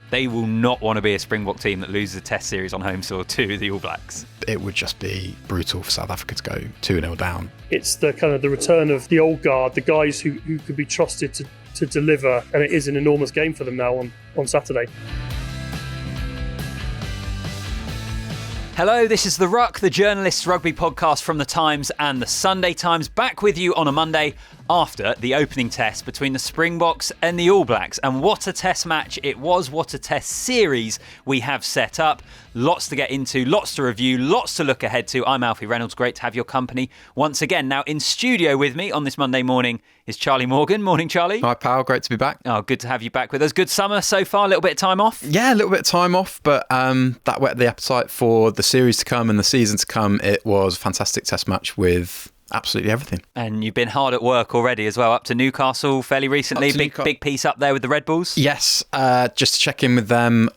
They will not want to be a Springbok team that loses a Test series on home soil to the All Blacks. It would just be brutal for South Africa to go 2-0 down. It's the kind of the return of the old guard, the guys who could be trusted to deliver, and it is an enormous game for them now on Saturday. Hello, this is The Ruck, the journalists' rugby podcast from The Times and The Sunday Times, back with you on a Monday after the opening test between the Springboks and the All Blacks. And what a test match it was, what a test series we have set up. Lots to get into, lots to review, lots to look ahead to. I'm Alfie Reynolds, great to have your company once again. Now in studio with me on this Monday morning is Charlie Morgan. Morning, Charlie. Hi, pal, great to be back. Oh, good to have you back with us. Good summer so far, a little bit of time off? Yeah, a little bit of time off, but that whet the appetite for the series to come and the season to come. It was a fantastic test match with absolutely everything. And you've been hard at work already as well, up to Newcastle fairly recently. Big piece up there with the Red Bulls. Yes, just to check in with them,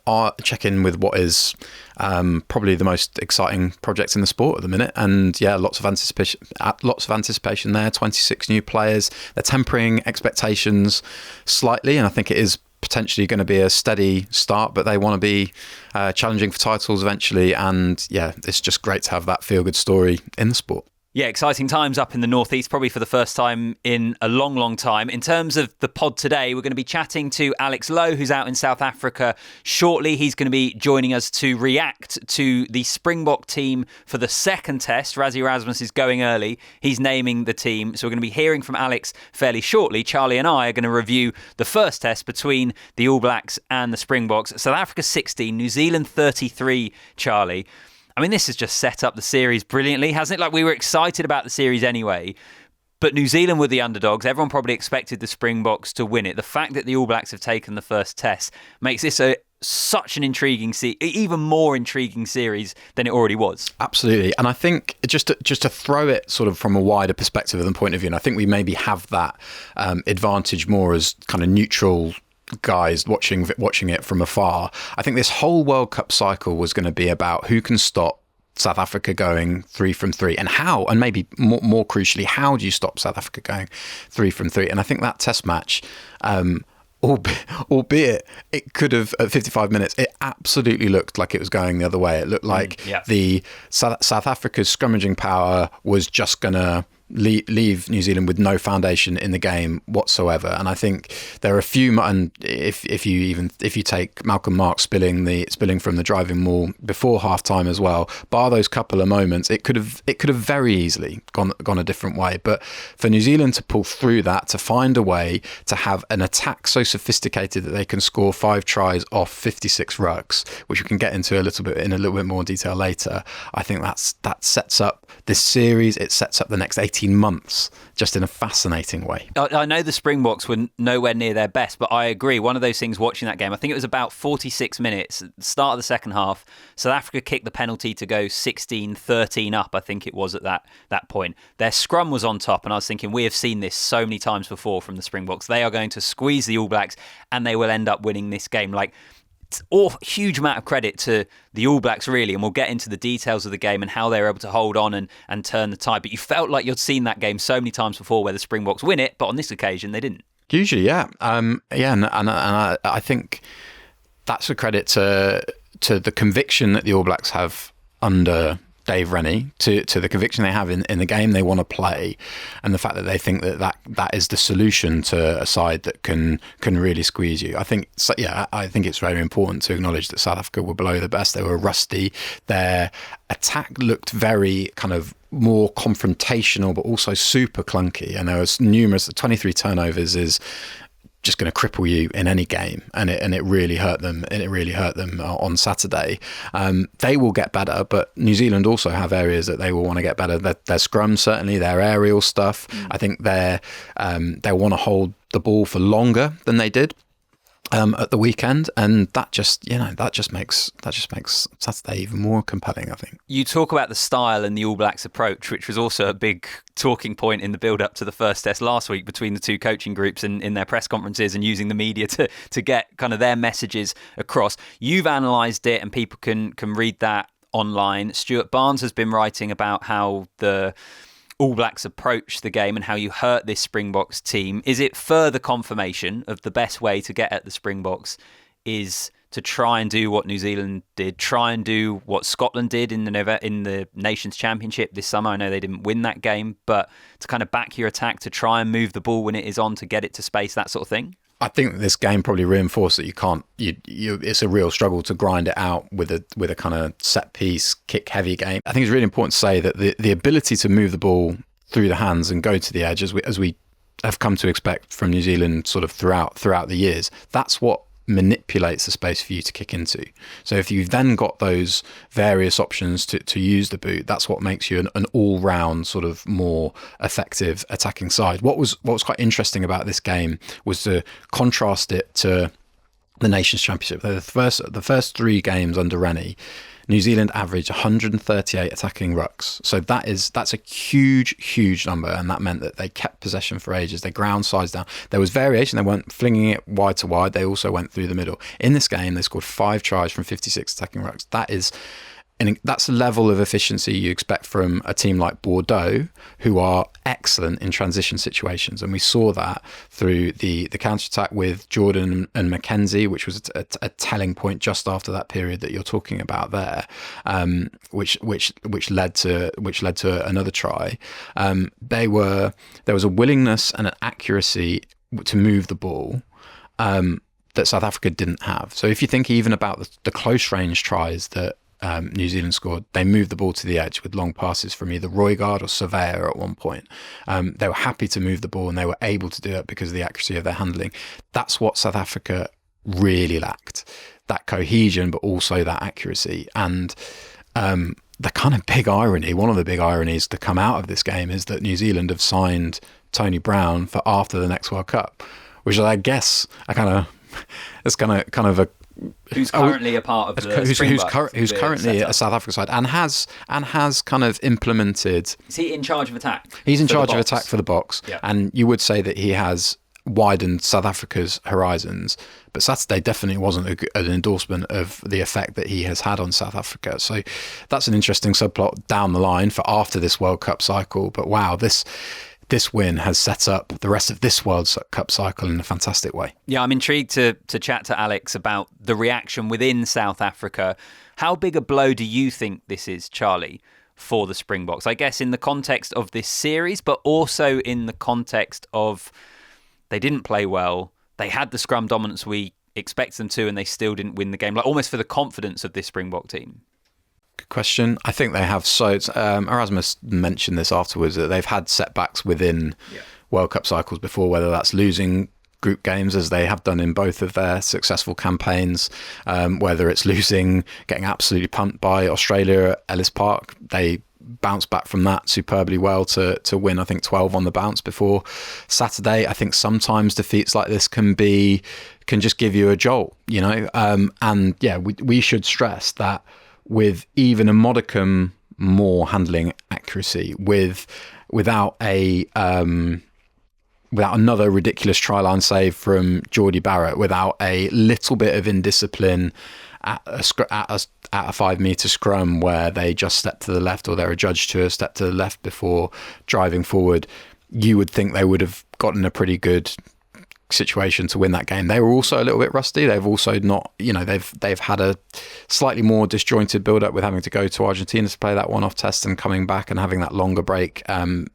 check in with what is probably the most exciting project in the sport at the minute. And yeah, lots of anticipation there. 26 new players. They're tempering expectations slightly, and I think it is potentially going to be a steady start, but they want to be challenging for titles eventually. And yeah, it's just great to have that feel-good story in the sport. Yeah, exciting times up in the northeast, probably for the first time in a long, long time. In terms of the pod today, we're going to be chatting to Alex Lowe, who's out in South Africa shortly. He's going to be joining us to react to the Springbok team for the second test. Rassie Erasmus is going early. He's naming the team. So we're going to be hearing from Alex fairly shortly. Charlie and I are going to review the first test between the All Blacks and the Springboks. South Africa 16, New Zealand 33, Charlie. I mean, this has just set up the series brilliantly, hasn't it? Like, we were excited about the series anyway, but New Zealand were the underdogs. Everyone probably expected the Springboks to win it. The fact that the All Blacks have taken the first test makes this such an intriguing, even more intriguing series than it already was. Absolutely. And I think just to throw it sort of from a wider perspective and point of view, and I think we maybe have that advantage more as kind of neutral guys watching it from afar. I think this whole World Cup cycle was going to be about who can stop South Africa going 3 from 3 and how, and maybe more crucially, how do you stop South Africa going 3 from 3? And I think that test match, albeit it could have, at 55 minutes, it absolutely looked like it was going the other way. It looked like the South Africa's scrummaging power was just going to leave New Zealand with no foundation in the game whatsoever. And I think there are a few, and if you take Malcolm Mark spilling from the driving wall before half time as well, bar those couple of moments, it could have very easily gone a different way. But for New Zealand to pull through that, to find a way to have an attack so sophisticated that they can score 5 tries off 56 rucks, which we can get into a little bit more detail later, I think that sets up this series. It sets up the next 18 months just in a fascinating way. I know the Springboks were nowhere near their best, but I agree. One of those things watching that game, I think it was about 46 minutes, start of the second half, South Africa kicked the penalty to go 16-13 up, I think it was at that point. Their scrum was on top, and I was thinking, we have seen this so many times before from the Springboks. They are going to squeeze the All Blacks, and they will end up winning this game. Like, huge amount of credit to the All Blacks, really, and we'll get into the details of the game and how they were able to hold on and turn the tide. But you felt like you'd seen that game so many times before where the Springboks win it, but on this occasion they didn't. Usually, yeah. And I think that's a credit to the conviction that the All Blacks have under Dave Rennie, to the conviction they have in the game they want to play, and the fact that they think that is the solution to a side that can really squeeze you. I think it's very important to acknowledge that South Africa were below the best. They were rusty. Their attack looked very kind of more confrontational, but also super clunky. And there was 23 turnovers is just going to cripple you in any game, and it really hurt them. And it really hurt them on Saturday. They will get better, but New Zealand also have areas that they will want to get better. Their scrum, certainly, their aerial stuff. I think they'll want to hold the ball for longer than they did at the weekend, and that just makes Saturday even more compelling, I think. You talk about the style and the All Blacks approach, which was also a big talking point in the build-up to the first test last week between the two coaching groups in their press conferences and using the media to get kind of their messages across. You've analysed it, and people can read that online. Stuart Barnes has been writing about how the All Blacks approach the game and how you hurt this Springboks team. Is it further confirmation of the best way to get at the Springboks is to try and do what New Zealand did, try and do what Scotland did in the Nations Championship this summer. I know they didn't win that game, but to kind of back your attack, to try and move the ball when it is on, to get it to space, that sort of thing? I think this game probably reinforced that you can't. It's a real struggle to grind it out with a kind of set piece, kick heavy game. I think it's really important to say that the ability to move the ball through the hands and go to the edge, as we have come to expect from New Zealand sort of throughout the years, that's what manipulates the space for you to kick into. So if you've then got those various options to use the boot, that's what makes you an all-round sort of more effective attacking side. What was quite interesting about this game was to contrast it to the Nations Championship. The first 3 games under Rennie, New Zealand averaged 138 attacking rucks. So that's a huge number, and that meant that they kept possession for ages. They ground size down. There was variation. They weren't flinging it wide to wide. They also went through the middle. In this game, they scored 5 tries from 56 attacking rucks. That's a level of efficiency you expect from a team like Bordeaux, who are excellent in transition situations. And we saw that through the counter-attack with Jordan and Mackenzie, which was a telling point just after that period that you're talking about there, which led to another try. There was a willingness and an accuracy to move the ball that South Africa didn't have. So if you think even about the close range tries that New Zealand scored, they moved the ball to the edge with long passes from either Roygaard or Surveyor at one point. They were happy to move the ball, and they were able to do it because of the accuracy of their handling. That's what South Africa really lacked, that cohesion, but also that accuracy. And the kind of big irony, one of the big ironies to come out of this game, is that New Zealand have signed Tony Brown for after the next World Cup, which I guess it's kind of a who's currently a part of the Springboks, who's currently a South Africa side and has kind of implemented. Is he in charge of attack? He's in charge of attack for the Boks, yeah. And you would say that he has widened South Africa's horizons. But Saturday definitely wasn't an endorsement of the effect that he has had on South Africa. So that's an interesting subplot down the line for after this World Cup cycle. But wow, this win has set up the rest of this World Cup cycle in a fantastic way. Yeah, I'm intrigued to chat to Alex about the reaction within South Africa. How big a blow do you think this is, Charlie, for the Springboks? I guess in the context of this series, but also in the context of they didn't play well. They had the scrum dominance we expect them to, and they still didn't win the game. Like almost for the confidence of this Springbok team. Good question. I think they have. Erasmus mentioned this afterwards, that they've had setbacks within World Cup cycles before, whether that's losing group games as they have done in both of their successful campaigns, whether it's getting absolutely pumped by Australia at Ellis Park. They bounced back from that superbly well to win, I think, 12 on the bounce before Saturday. I think sometimes defeats like this can just give you a jolt, and yeah, we should stress that with even a modicum more handling accuracy, without another ridiculous try line save from Geordie Barrett, without a little bit of indiscipline at a 5 metre scrum where they just step to the left, or they're adjudged to a step to the left before driving forward, you would think they would have gotten a pretty good situation to win that game. They were also a little bit rusty. They've also not, they've had a slightly more disjointed build up with having to go to Argentina to play that one-off test and coming back and having that longer break since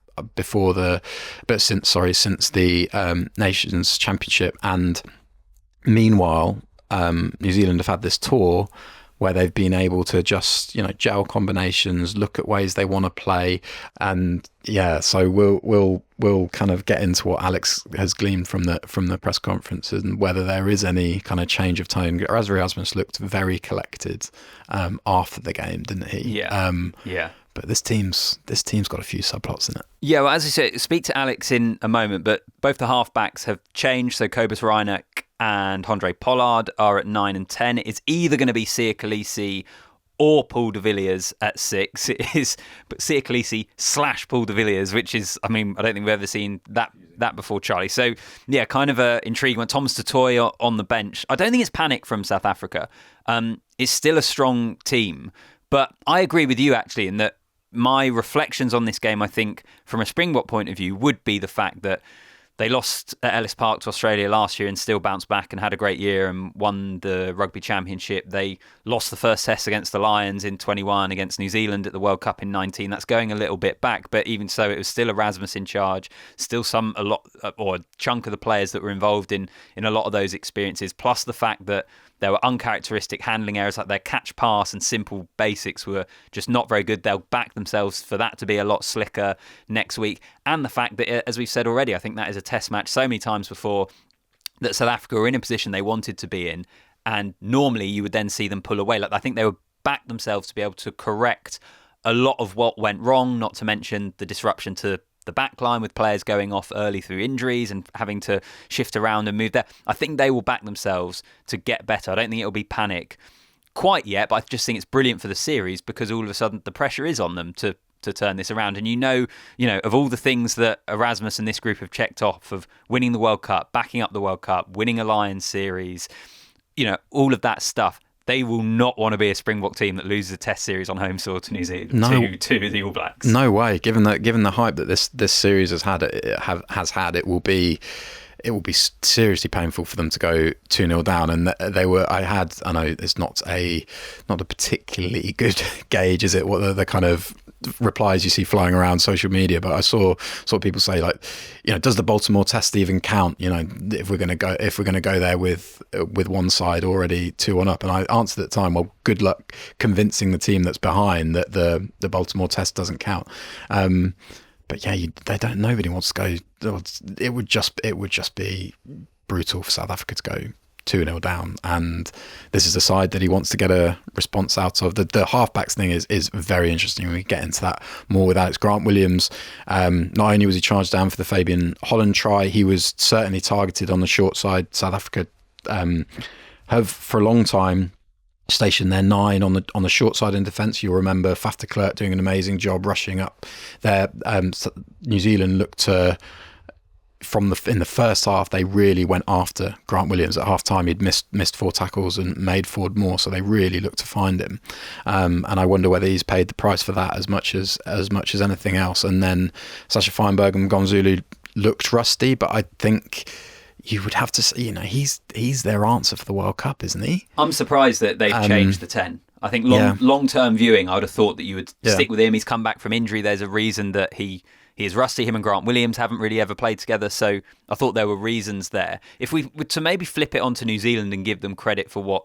the Nations Championship. And meanwhile, New Zealand have had this tour where they've been able to just, gel combinations, look at ways they want to play. And yeah, so we'll kind of get into what Alex has gleaned from the press conferences and whether there is any kind of change of tone. Rassie Erasmus looked very collected after the game, didn't he? Yeah. But this team's got a few subplots in it. Yeah, well, as I said, speak to Alex in a moment, but both the halfbacks have changed. So Cobus Reinach and Handrè Pollard are at 9 and 10. It's either going to be Sia Khaleesi or Paul de Villiers at 6. It is, but Sia Khaleesi / Paul de Villiers, which is, I don't think we've ever seen that before, Charlie. So yeah, kind of a intriguing one. Thomas Tutoy on the bench. I don't think it's panic from South Africa. It's still a strong team, but I agree with you actually in that my reflections on this game, I think, from a Springbok point of view, would be the fact that They lost at Ellis Park to Australia last year and still bounced back and had a great year and won the Rugby Championship. They lost the first test against the Lions in 21, against New Zealand at the World Cup in 19. That's going a little bit back, but even so, it was still Erasmus in charge, still a chunk of the players that were involved in a lot of those experiences, plus the fact that there were uncharacteristic handling errors, like their catch pass and simple basics were just not very good. They'll back themselves for that to be a lot slicker next week. And the fact that, as we've said already, I think that is a test match so many times before that South Africa were in a position they wanted to be in. And normally you would then see them pull away. Like, I think they would back themselves to be able to correct a lot of what went wrong, not to mention the disruption to the back line with players going off early through injuries and having to shift around and move there. I think they will back themselves to get better. I don't think it'll be panic quite yet, but I just think it's brilliant for the series because all of a sudden the pressure is on them to turn this around. And you know, of all the things that Erasmus and this group have checked off, of winning the World Cup, backing up the World Cup, winning a Lions series, all of that stuff, they will not want to be a Springbok team that loses a Test series on home soil to New Zealand, to the All Blacks. No way. Given the hype that this series has had, it will be seriously painful for them to go 2-0 down. And I know it's not a particularly good gauge, is it? What the kind of replies you see flying around social media, but I saw people say, like, does the Baltimore test even count? If we're going to go there with one side already 2-1 up, and I answered at the time, well, good luck convincing the team that's behind that the Baltimore test doesn't count. But yeah, nobody wants to go. It would just be brutal for South Africa to go 2-0 down, and this is a side that he wants to get a response out of. The halfbacks thing is very interesting. We get into that more with Alex Grant-Williams. Not only was he charged down for the Fabian Holland try, he was certainly targeted on the short side. South Africa have for a long time stationed their 9 on the short side in defence. You'll remember Faf de Klerk doing an amazing job rushing up there. New Zealand looked to, in the first half, they really went after Grant Williams. At half time, he'd missed 4 tackles and made forward more, so they really looked to find him. And I wonder whether he's paid the price for that as much as anything else. And then Sacha Feinberg-Mngomezulu looked rusty, but I think you would have to say, he's their answer for the World Cup, isn't he? I'm surprised that they've changed the 10. I think long-term viewing, I would have thought that you would stick with him. He's come back from injury. There's a reason that he is rusty. Him and Grant Williams haven't really ever played together, so I thought there were reasons there. If we were to maybe flip it onto New Zealand and give them credit for what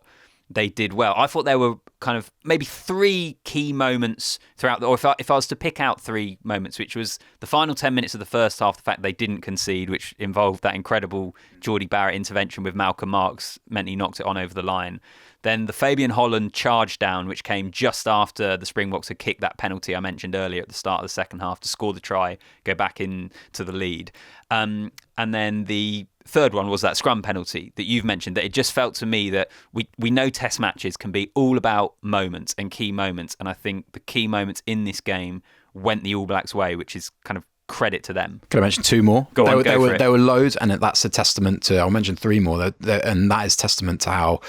they did well, I thought there were kind of maybe 3 key moments throughout, or if I was to pick out 3 moments, which was the final 10 minutes of the first half, the fact they didn't concede, which involved that incredible Geordie Barrett intervention with Malcolm Marx, meant he knocked it on over the line. Then the Fabian Holland charge down, which came just after the Springboks had kicked that penalty I mentioned earlier at the start of the second half to score the try, go back into the lead. And then the third one was that scrum penalty that you've mentioned, that it just felt to me that we know test matches can be all about moments and key moments. And I think the key moments in this game went the All Blacks' way, which is kind of credit to them. Can I mention 2 more? There were loads, and that's a testament to, I'll mention 3 more, and that is testament to how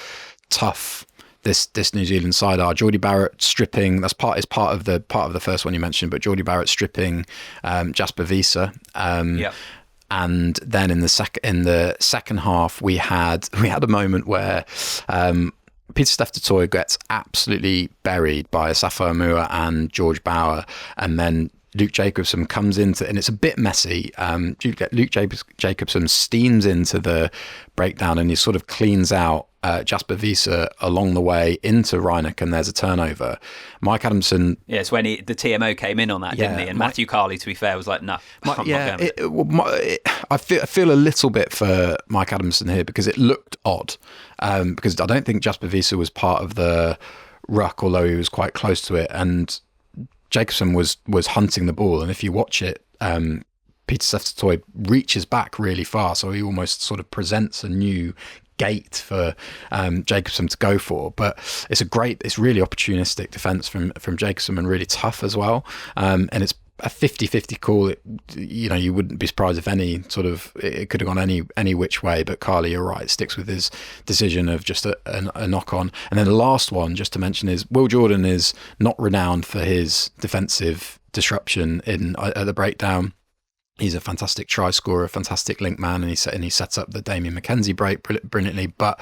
tough this New Zealand side are. Geordie Barrett stripping, is part of the first one you mentioned, but Geordie Barrett stripping Jasper Wiese. And then in the second half we had a moment where Peter Steph du Toit gets absolutely buried by Asafo Amua and George Bauer, and then Luke Jacobson comes into, and it's a bit messy. Luke Jacobson steams into the breakdown and he sort of cleans out Jasper Wiese along the way into Reinach, and there's a turnover. Mike Adamson... Yes, when the TMO came in on that, didn't he? And Matthew Carley, to be fair, was like, no, I'm not going. I feel a little bit for Mike Adamson here because it looked odd. Because I don't think Jasper Wiese was part of the ruck, although he was quite close to it. And Jacobson was hunting the ball. And if you watch it, Peter Steph du Toit reaches back really far. So he almost sort of presents a new gate for Jacobson to go for, but it's really opportunistic defence from Jacobson, and really tough as well, and it's a 50-50 call. You wouldn't be surprised if it could have gone any which way, but Carly, you're right, sticks with his decision of just a knock on. And then the last one just to mention is Will Jordan is not renowned for his defensive disruption at the breakdown. He's a fantastic try scorer, a fantastic link man, and he sets up the Damien McKenzie break brilliantly. But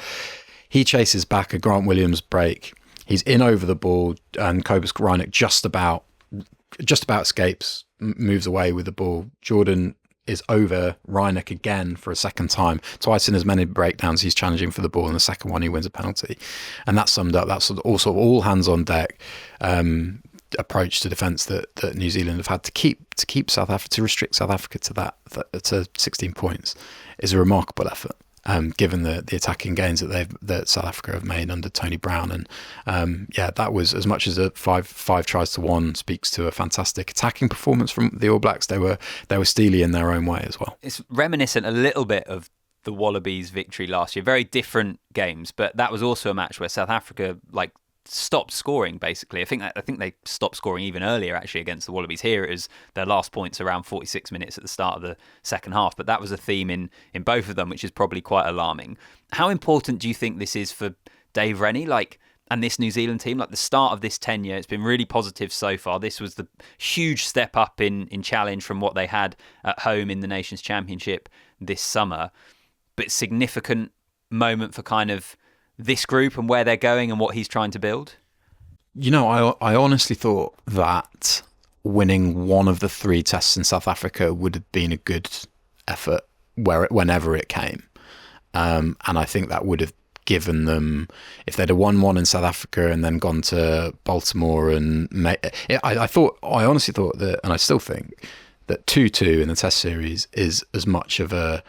he chases back a Grant Williams break. He's in over the ball, and Cobus Reinach just about escapes, moves away with the ball. Jordan is over Reinach again for a second time. Twice in as many breakdowns, he's challenging for the ball, and the second one he wins a penalty. And that summed up that sort of also all hands on deck approach to defence that New Zealand have had to keep South Africa, to restrict South Africa to 16 points is a remarkable effort. Given the attacking gains that South Africa have made under Tony Brown, and that was, as much as a five tries to one speaks to a fantastic attacking performance from the All Blacks. They were steely in their own way as well. It's reminiscent a little bit of the Wallabies' victory last year. Very different games, but that was also a match where South Africa stopped scoring, basically. I think they stopped scoring even earlier, actually, against the Wallabies. Here it was their last points around 46 minutes at the start of the second half, but that was a theme in both of them, which is probably quite alarming. How important do you think this is for Dave Rennie, and this New Zealand team? The start of this tenure, it's been really positive so far. This was the huge step up in challenge from what they had at home in the Nations Championship this summer, but significant moment for kind of this group and where they're going and what he's trying to build? I honestly thought that winning one of the 3 tests in South Africa would have been a good effort whenever it came. And I think that would have given them, if they'd have won one in South Africa and then gone to Baltimore I honestly thought that, and I still think, that 2-2 in the test series is as much of a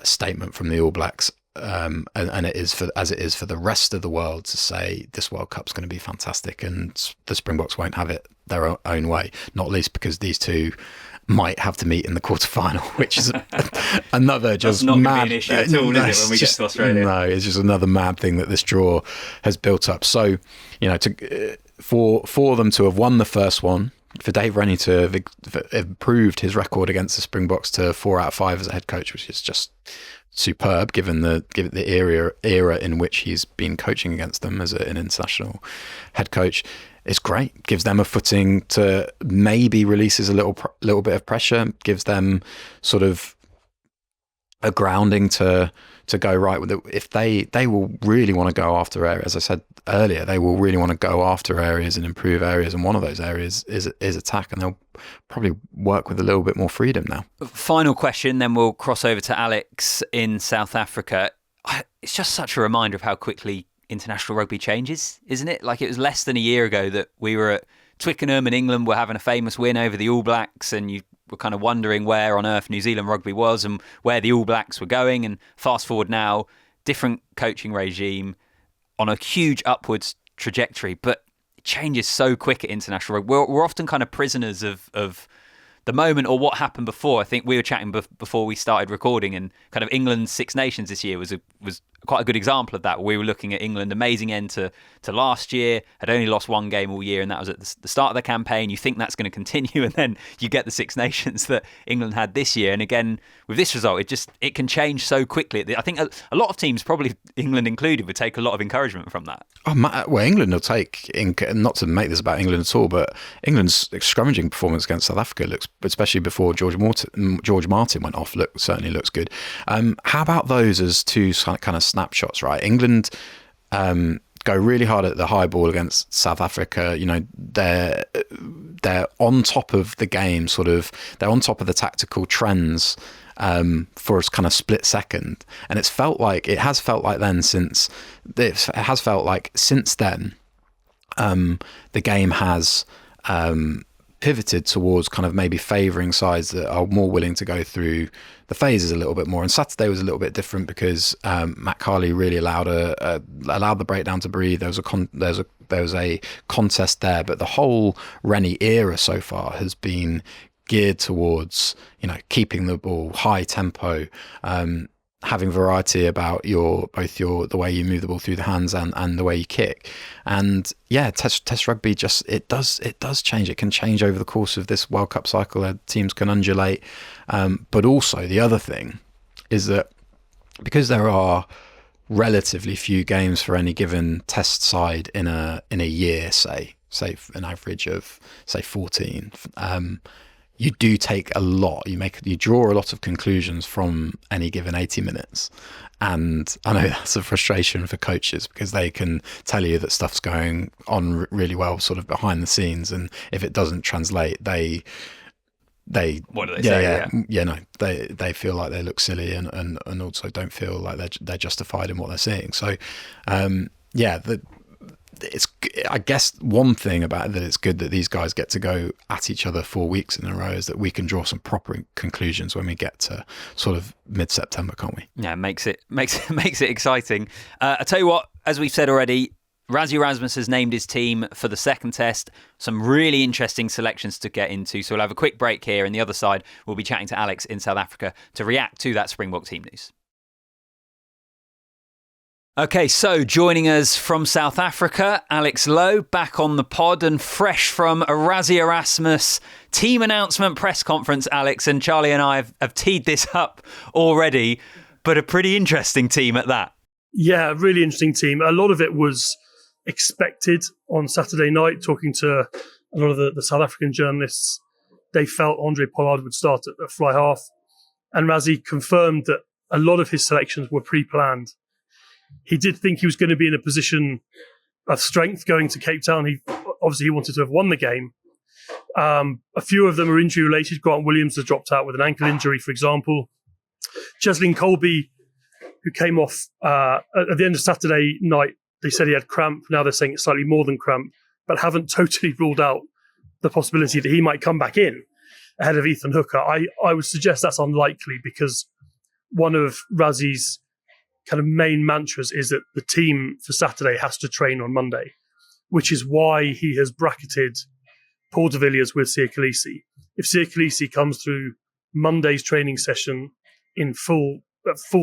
statement from the All Blacks and it is for the rest of the world to say this World Cup's going to be fantastic, and the Springboks won't have it their own way, not least because these two might have to meet in the quarterfinal, which is another just not mad be an issue at all, is it, when we get to Australia? No, it's just another mad thing that this draw has built up. So, for them to have won the first one, for Dave Rennie to have improved his record against the Springboks to 4 out of 5 as a head coach, which is just superb given the era in which he's been coaching against them as an international head coach. It's great. Gives them a footing to maybe releases a little bit of pressure, gives them sort of a grounding to go right with it. If they will really want to go after areas, as I said earlier, they will really want to go after areas and improve areas, and one of those areas is attack, and they'll probably work with a little bit more freedom now. Final question, then we'll cross over to Alex in South Africa. It's just such a reminder of how quickly international rugby changes, isn't it? It was less than a year ago that we were at Twickenham and England were having a famous win over the All Blacks, and you were kind of wondering where on earth New Zealand rugby was and where the All Blacks were going. And fast forward now, different coaching regime on a huge upwards trajectory, but it changes so quick at international rugby. We're often kind of prisoners of the moment or what happened before. I think we were chatting before we started recording, and kind of England's Six Nations this year was quite a good example of that. We were looking at England, amazing end to last year, had only lost one game all year, and that was at the start of the campaign. You think that's going to continue, and then you get the Six Nations that England had this year. And again, with this result, it can change so quickly. I think a lot of teams, probably England included, would take a lot of encouragement from that. Well, England will take, not to make this about England at all, but England's scrummaging performance against South Africa looks, especially before George Martin went off, certainly looks good. How about those as two kind of snapshots, right? England go really hard at the high ball against South Africa. They're on top of the game, they're on top of the tactical trends for a kind of split second, and it has felt like since then the game has pivoted towards kind of maybe favouring sides that are more willing to go through the phases a little bit more. And Saturday was a little bit different because Matt Carley really allowed the breakdown to breathe. There was a contest there, but the whole Rennie era so far has been geared towards keeping the ball high tempo, having variety about the way you move the ball through the hands and the way you kick. And yeah, test rugby it does change. It can change over the course of this World Cup cycle. Teams can undulate, but also the other thing is that because there are relatively few games for any given test side in a year, say an average of 14. you do take a lot. You draw a lot of conclusions from any given 80 minutes. And I know that's a frustration for coaches because they can tell you that stuff's going on really well sort of behind the scenes. And if it doesn't translate, they what do they say? They feel like they look silly and also don't feel like they're justified in what they're seeing. So, it's, I guess one thing about it that it's good that these guys get to go at each other 4 weeks in a row is that we can draw some proper conclusions when we get to sort of mid-September, can't we? Yeah, makes it exciting. I tell you what, as we've said already, Rassie Erasmus has named his team for the second test. Some really interesting selections to get into. So we'll have a quick break here, and the other side we'll be chatting to Alex in South Africa to react to that Springbok team news. Okay, so joining us from South Africa, Alex Lowe, back on the pod and fresh from a Rassie Erasmus team announcement press conference, Alex, and Charlie and I have teed this up already, but a pretty interesting team at that. Yeah, really interesting team. A lot of it was expected on Saturday night, talking to a lot of the South African journalists. They felt Handrè Pollard would start at fly half, and Rassie confirmed that a lot of his selections were pre-planned. He did think he was going to be in a position of strength going to Cape Town. He wanted to have won the game. A few of them are injury related. Grant Williams has dropped out with an ankle injury, for example. Cheslin Kolbe, who came off at the end of Saturday night, they said he had cramp. Now they're saying it's slightly more than cramp, but haven't totally ruled out the possibility that he might come back in ahead of Ethan Hooker. I would suggest that's unlikely because one of Rassie's kind of main mantras is that the team for Saturday has to train on Monday, which is why he has bracketed Paul de Villiers with Siya Kolisi. If Siya Kolisi comes through Monday's training session in full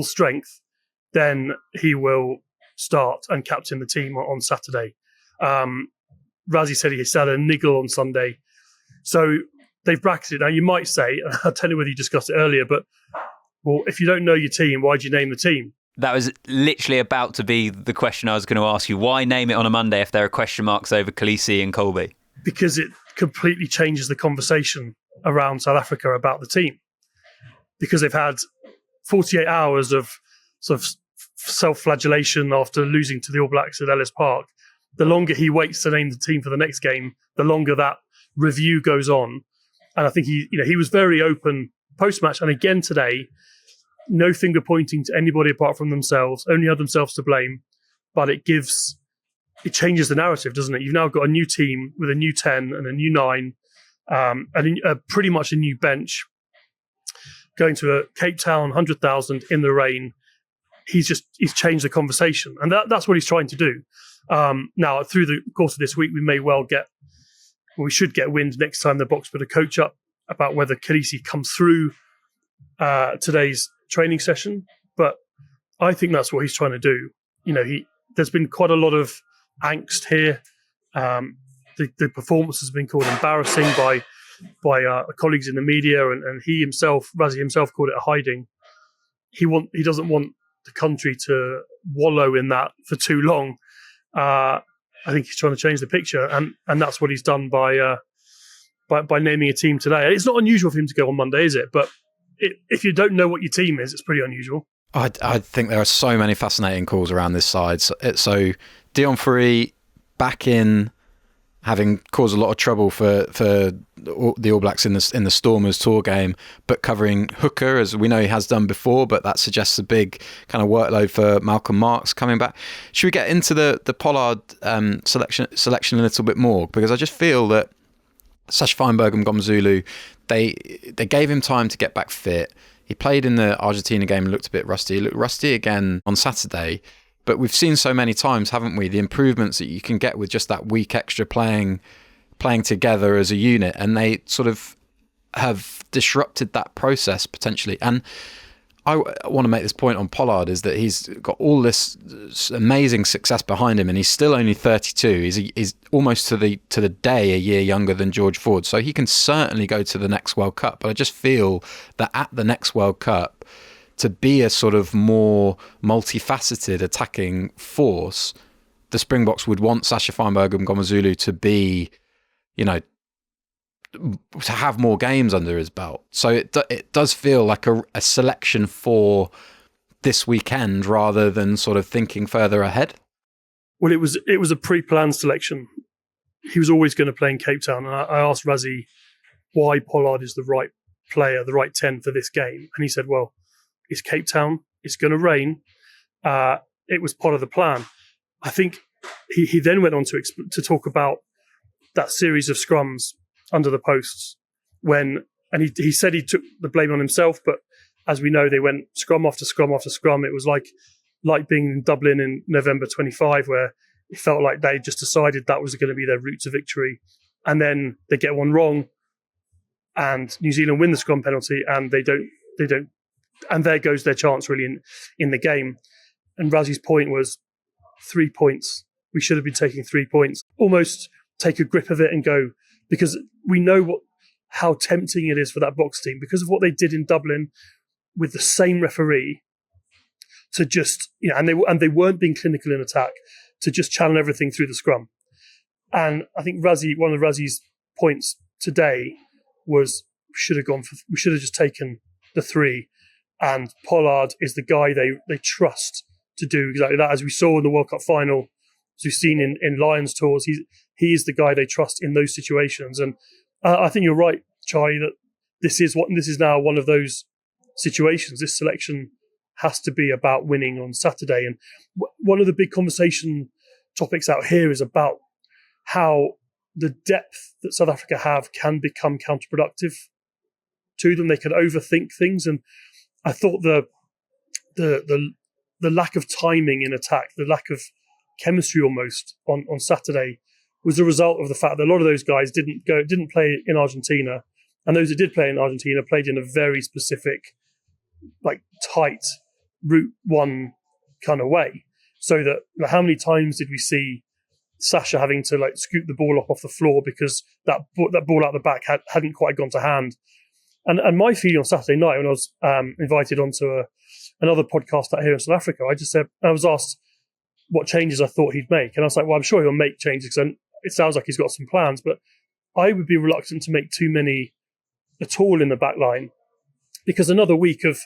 strength, then he will start and captain the team on Saturday. Rassie said he had a niggle on Sunday. So they've bracketed. Now you might say, I don't know whether you discussed it earlier, but well, if you don't know your team, why do you name the team? That was literally about to be the question I was going to ask you. Why name it on a Monday if there are question marks over Kolisi and Kolbe? Because it completely changes the conversation around South Africa about the team. Because they've had 48 hours of sort of self-flagellation after losing to the All Blacks at Ellis Park. The longer he waits to name the team for the next game, the longer that review goes on. And I think he was very open post-match. And again today, no finger pointing to anybody apart from themselves, only have themselves to blame. But it changes the narrative, doesn't it? You've now got a new team with a new 10 and a new 9, and pretty much a new bench. Going to a Cape Town 100,000 in the rain. He's changed the conversation. And that's what he's trying to do. Now, through the course of this week, we should get wind next time the Boks put a coach up about whether Kolisi comes through today's training session, but I think that's what he's trying to do. There's been quite a lot of angst here. The performance has been called embarrassing by colleagues in the media, and Rassie himself called it a hiding. He doesn't want the country to wallow in that for too long. I think he's trying to change the picture, and that's what he's done by naming a team today. It's not unusual for him to go on Monday, is it? But if you don't know what your team is, it's pretty unusual. I think there are so many fascinating calls around this side. So Deon Fourie back in, having caused a lot of trouble for the All Blacks in the Stormers tour game, but covering Hooker, as we know he has done before, but that suggests a big kind of workload for Malcolm Marx coming back. Should we get into the Pollard selection a little bit more? Because I just feel that Sacha Feinberg-Mngomezulu, they gave him time to get back fit. He played in the Argentina game and looked a bit rusty. He looked rusty again on Saturday. But we've seen so many times, haven't we, the improvements that you can get with just that week extra playing together as a unit. And they sort of have disrupted that process potentially. And I want to make this point on Pollard, is that he's got all this amazing success behind him, and he's still only 32. He's almost to the day a year younger than George Ford, so he can certainly go to the next World Cup. But I just feel that at the next World Cup, to be a sort of more multifaceted attacking force, the Springboks would want Sacha Feinberg-Mngomezulu to be, to have more games under his belt. So it does feel like a selection for this weekend rather than sort of thinking further ahead. Well, it was a pre-planned selection. He was always going to play in Cape Town. And I asked Rassie why Pollard is the right player, the right 10 for this game. And he said, well, it's Cape Town. It's going to rain. It was part of the plan. I think he then went on to talk about that series of scrums under the posts and he said he took the blame on himself, but as we know, they went scrum after scrum after scrum. It was like being in Dublin in November 25, where it felt like they just decided that was going to be their route to victory. And then they get one wrong and New Zealand win the scrum penalty and they don't, and there goes their chance really in the game. And Rassie's point was 3 points. We should have been taking 3 points. Almost take a grip of it and go, because we know how tempting it is for that Boks team because of what they did in Dublin with the same referee to just, and they weren't being clinical in attack, to just channel everything through the scrum. And I think one of Rassie's points today was we should have just taken the 3. And Pollard is the guy they trust to do exactly that, as we saw in the World Cup final, as we've seen in Lions tours. He is the guy they trust in those situations. And I think you're right, Charlie, that this is now one of those situations. This selection has to be about winning on Saturday. And one of the big conversation topics out here is about how the depth that South Africa have can become counterproductive to them. They can overthink things. And I thought the lack of timing in attack, the lack of chemistry almost on Saturday was the result of the fact that a lot of those guys didn't play in Argentina, and those that did play in Argentina played in a very specific, like tight route one kind of way. So that how many times did we see Sacha having to like scoop the ball off the floor because that ball out the back hadn't quite gone to hand? And my feeling on Saturday night when I was invited onto another podcast out here in South Africa, I just said, I was asked what changes I thought he'd make. And I was like, well, I'm sure he'll make changes because it sounds like he's got some plans, but I would be reluctant to make too many at all in the back line, because another week of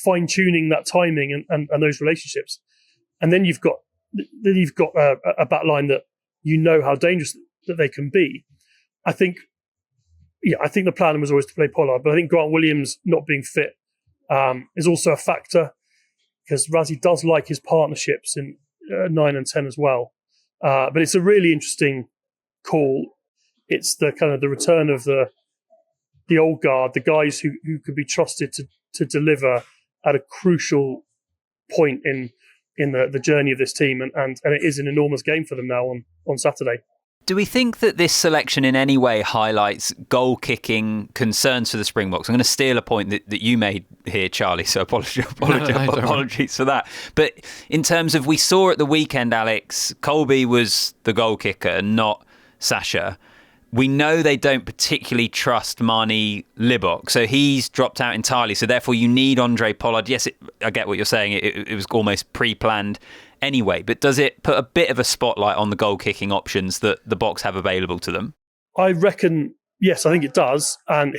fine-tuning that timing and those relationships. And then you've got a back line that you know how dangerous that they can be. I think the plan was always to play Pollard, but I think Grant Williams not being fit is also a factor, because Rassie does like his partnerships in 9 and 10 as well. But it's a really interesting call. It's the kind of the return of the old guard, the guys who could be trusted to deliver at a crucial point in the journey of this team, and it is an enormous game for them now on Saturday. Do we think that this selection in any way highlights goal-kicking concerns for the Springboks? I'm going to steal a point that you made here, Charlie, so apologies for that. But in terms of, we saw at the weekend, Alex, Colby was the goal kicker, not Sacha. We know they don't particularly trust Manie Libbok, so he's dropped out entirely. So therefore you need Handrè Pollard. Yes, I get what you're saying. It was almost pre-planned anyway, but does it put a bit of a spotlight on the goal-kicking options that the Boks have available to them? I reckon, yes, I think it does. And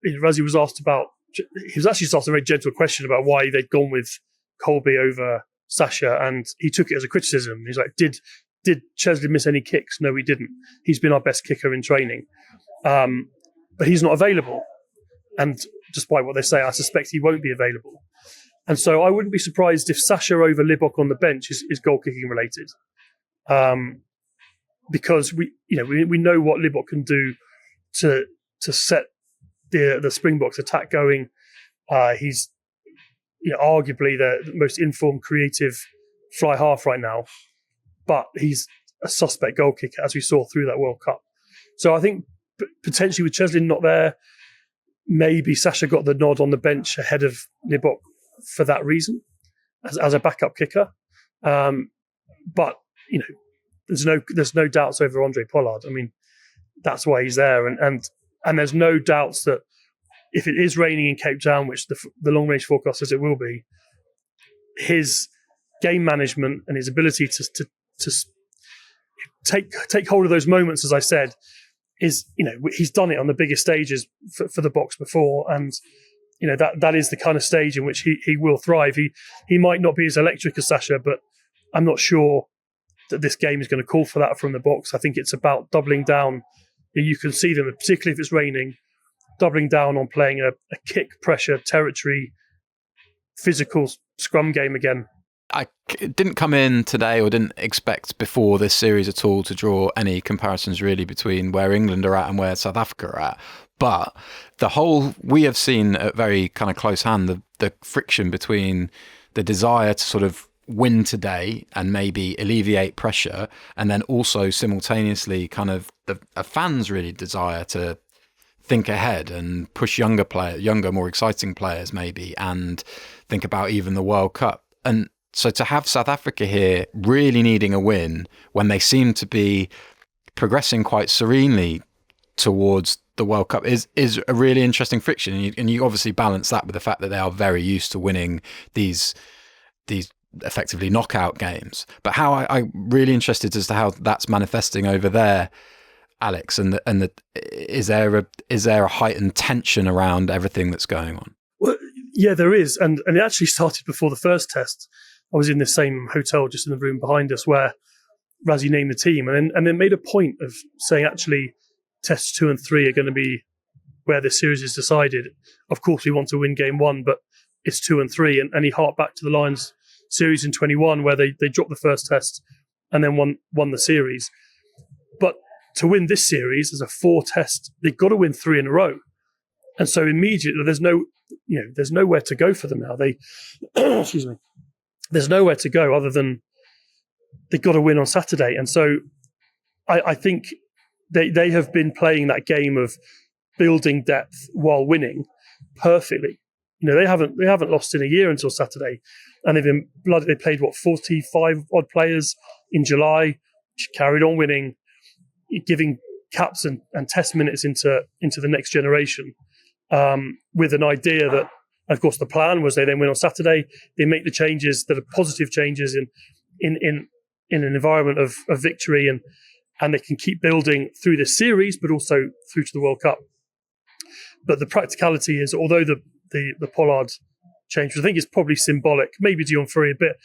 Rassie was asked a very gentle question about why they'd gone with Colby over Sacha, and he took it as a criticism. He's like, did Chesley miss any kicks? No, he didn't. He's been our best kicker in training. But he's not available. And despite what they say, I suspect he won't be available. And so I wouldn't be surprised if Sacha over Libbok on the bench is goal kicking related, because we know what Libbok can do to set the Springboks attack going. He's arguably the most informed, creative fly half right now, but he's a suspect goal kicker, as we saw through that World Cup. So I think potentially with Chesley not there, maybe Sacha got the nod on the bench ahead of Libbok for that reason, as a backup kicker. But there's no doubts over Handrè Pollard. I mean, that's why he's there, and there's no doubts that if it is raining in Cape Town, which the long range forecast says it will be, his game management and his ability to take hold of those moments, as I said, is, he's done it on the biggest stages for the Boks before, and that is the kind of stage in which he will thrive. He might not be as electric as Sacha, but I'm not sure that this game is going to call for that from the Boks. I think it's about doubling down. You can see them, particularly if it's raining, doubling down on playing a kick, pressure, territory, physical scrum game again. I didn't come in today or didn't expect before this series at all to draw any comparisons really between where England are at and where South Africa are at. But we have seen at very kind of close hand the friction between the desire to sort of win today and maybe alleviate pressure, and then also simultaneously kind of a fans really desire to think ahead and push younger, more exciting players maybe, and think about even the World Cup. And so to have South Africa here really needing a win when they seem to be progressing quite serenely towards the World Cup is a really interesting friction. And you obviously balance that with the fact that they are very used to winning these effectively knockout games. But how I'm really interested as to how that's manifesting over there, Alex, and is there a heightened tension around everything that's going on? Well, yeah, there is, and it actually started before the first test. I was in the same hotel just in the room behind us where Rassie named the team, and then made a point of saying actually tests 2 and 3 are going to be where the series is decided. Of course, we want to win game 1, but it's 2 and 3, and he harked back to the Lions series in 21 where they dropped the first test and then won the series. But to win this series as a 4-test, they've got to win 3 in a row, and so immediately there's nowhere to go for them now. They excuse me. There's nowhere to go other than they've got to win on Saturday. And so I think they have been playing that game of building depth while winning perfectly. They haven't lost in a year until Saturday. And they played 45 odd players in July, carried on winning, giving caps and test minutes into the next generation, with an idea that, of course, the plan was they then win on Saturday. They make the changes that are positive changes in an environment of victory, and they can keep building through this series, but also through to the World Cup. But the practicality is, although the Pollard change, which I think is probably symbolic, maybe Dion Fury a bit,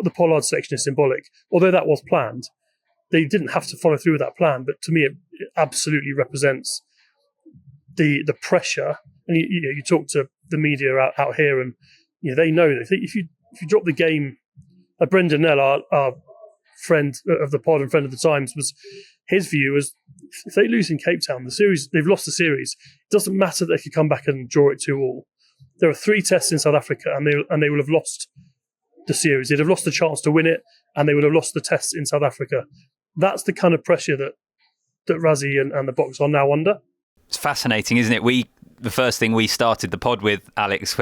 the Pollard section is symbolic. Although that was planned, they didn't have to follow through with that plan. But to me, it absolutely represents the pressure. And you talk to the media out here, and they know that if you drop the game, Brendan Nell, our friend of the pod and friend of the Times, his view was if they lose in Cape Town, they've lost the series. It doesn't matter that they could come back and draw it 2-2. There are 3 tests in South Africa, and they will have lost the series. They'd have lost the chance to win it, and they would have lost the tests in South Africa. That's the kind of pressure that Rassie and the Boks are now under. It's fascinating, isn't it? The first thing we started the pod with, Alex,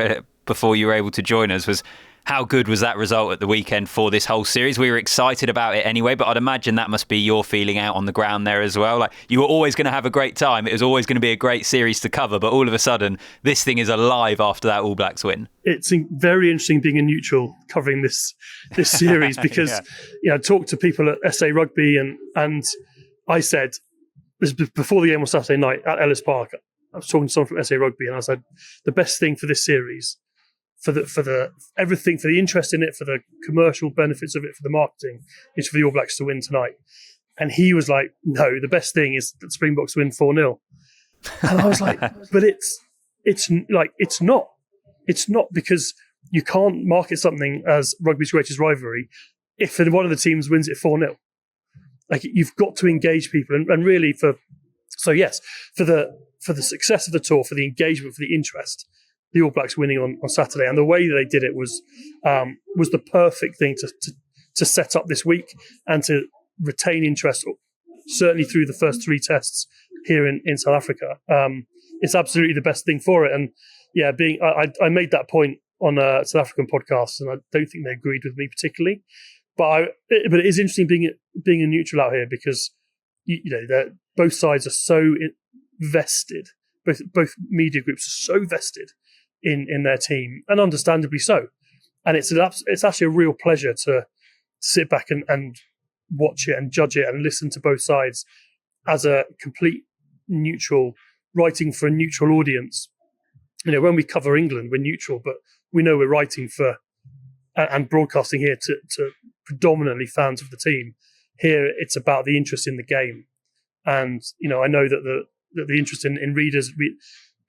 before you were able to join us, was how good was that result at the weekend for this whole series? We were excited about it anyway, but I'd imagine that must be your feeling out on the ground there as well. Like, you were always going to have a great time. It was always going to be a great series to cover, but all of a sudden, this thing is alive after that All Blacks win. It's very interesting being a neutral covering this series because I talked to people at SA Rugby and I said, this was before the game on Saturday night at Ellis Park, I was talking to someone from SA Rugby, and I said, the best thing for this series, for the everything, for the interest in it, for the commercial benefits of it, for the marketing, is for the All Blacks to win tonight. And he was like, no, the best thing is that Springboks win 4-0. And I was like, but it's not. It's not, because you can't market something as rugby's greatest rivalry if one of the teams wins it 4-0. Like, you've got to engage people, and really for the success of the tour, for the engagement, for the interest, the All Blacks winning on Saturday, and the way that they did it was the perfect thing to set up this week and to retain interest, certainly through the first 3 tests here in South Africa. It's absolutely the best thing for it. And yeah, I made that point on a South African podcast, and I don't think they agreed with me particularly. But it is interesting being a neutral out here, because both sides are so vested. Both media groups are so vested in their team, and understandably so. And it's actually a real pleasure to sit back and watch it and judge it and listen to both sides as a complete neutral, writing for a neutral audience. When we cover England, we're neutral, but we know we're writing for and broadcasting here to predominantly fans of the team. Here, it's about the interest in the game. And, I know that the interest in readers, we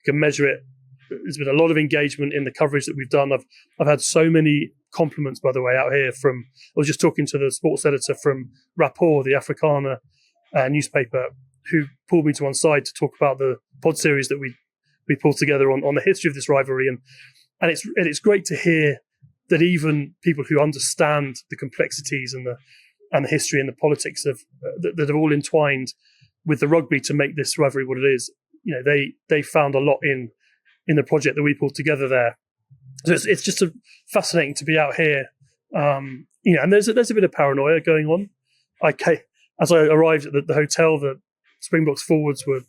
can measure it. There's been a lot of engagement in the coverage that we've done. I've had so many compliments, by the way, out here I was just talking to the sports editor from Rapport, the Afrikaner newspaper, who pulled me to one side to talk about the pod series that we pulled together on the history of this rivalry. And it's great to hear that even people who understand the complexities and the history and the politics that have all entwined with the rugby to make this rivalry what it is, they found a lot in the project that we pulled together there. So it's just fascinating to be out here, and there's a bit of paranoia going on. As I arrived at the hotel, the Springboks forwards were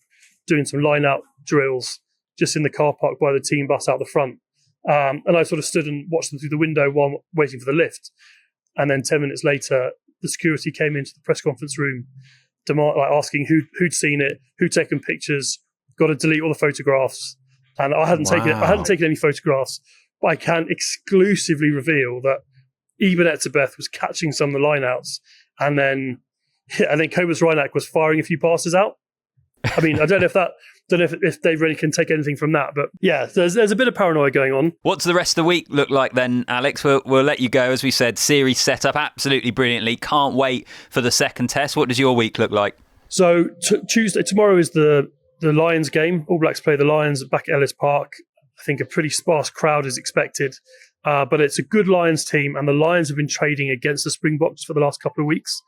doing some line-out drills just in the car park by the team bus out the front. And I sort of stood and watched them through the window while waiting for the lift. And then 10 minutes later, the security came into the press conference room, asking who'd seen it, who'd taken pictures, got to delete all the photographs. And I hadn't taken any photographs, but I can exclusively reveal that Eben Etzebeth was catching some of the lineouts, and then Cobus Reinach was firing a few passes out. I mean, I don't know if Dave Rennie can take anything from that, but yeah, there's a bit of paranoia going on. What's the rest of the week look like then, Alex? We'll let you go. As we said, series set up absolutely brilliantly. Can't wait for the second test. What does your week look like? So tomorrow is the Lions game. All Blacks play the Lions back at Ellis Park. I think a pretty sparse crowd is expected, but it's a good Lions team, and the Lions have been trading against the Springboks for the last couple of weeks.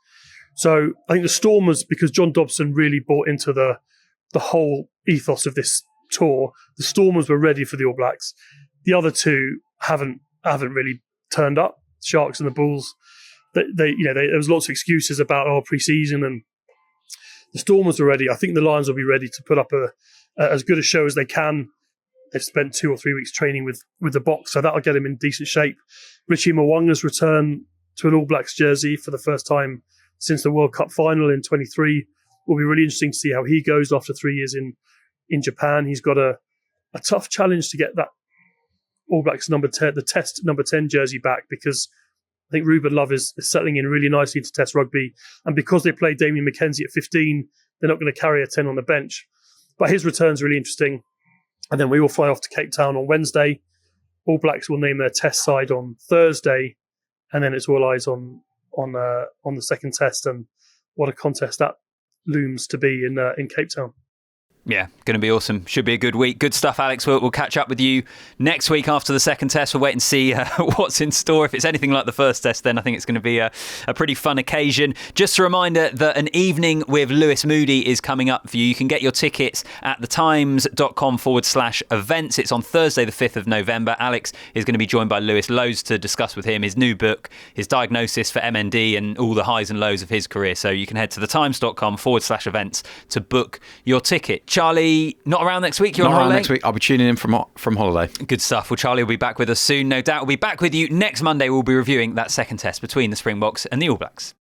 So I think the Stormers, because John Dobson really bought into the whole ethos of this tour, the Stormers were ready for the All Blacks. The other two haven't really turned up. Sharks and the Bulls. There was lots of excuses about pre-season, and the Stormers were ready. I think the Lions will be ready to put up as good a show as they can. They've spent 2 or 3 weeks training with the Boks, so that'll get him in decent shape. Richie Mwanga's return to an All Blacks jersey for the first time since the World Cup final in 23 will be really interesting to see how he goes after 3 years in Japan. He's got a tough challenge to get that All Blacks number 10, the Test number 10 jersey back, because I think Ruben Love is settling in really nicely to Test rugby, and because they play Damien McKenzie at 15, they're not going to carry a 10 on the bench. But his return's really interesting. And then we will fly off to Cape Town on Wednesday. All Blacks will name their Test side on Thursday, and then it's all eyes on the second Test, and what a contest that looms to be in Cape Town. Yeah, going to be awesome. Should be a good week. Good stuff, Alex. We'll catch up with you next week after the second test. We'll wait and see what's in store. If it's anything like the first test, then I think it's going to be a pretty fun occasion. Just a reminder that an evening with Lewis Moody is coming up for you. You can get your tickets at thetimes.com/events. It's on Thursday, the 5th of November. Alex is going to be joined by Lewis Lowe to discuss with him his new book, his diagnosis for MND, and all the highs and lows of his career. So you can head to thetimes.com/events to book your ticket. Charlie, not around next week? You're on holiday? Not around next week. I'll be tuning in from holiday. Good stuff. Well, Charlie will be back with us soon. No doubt we'll be back with you next Monday. We'll be reviewing that second test between the Springboks and the All Blacks.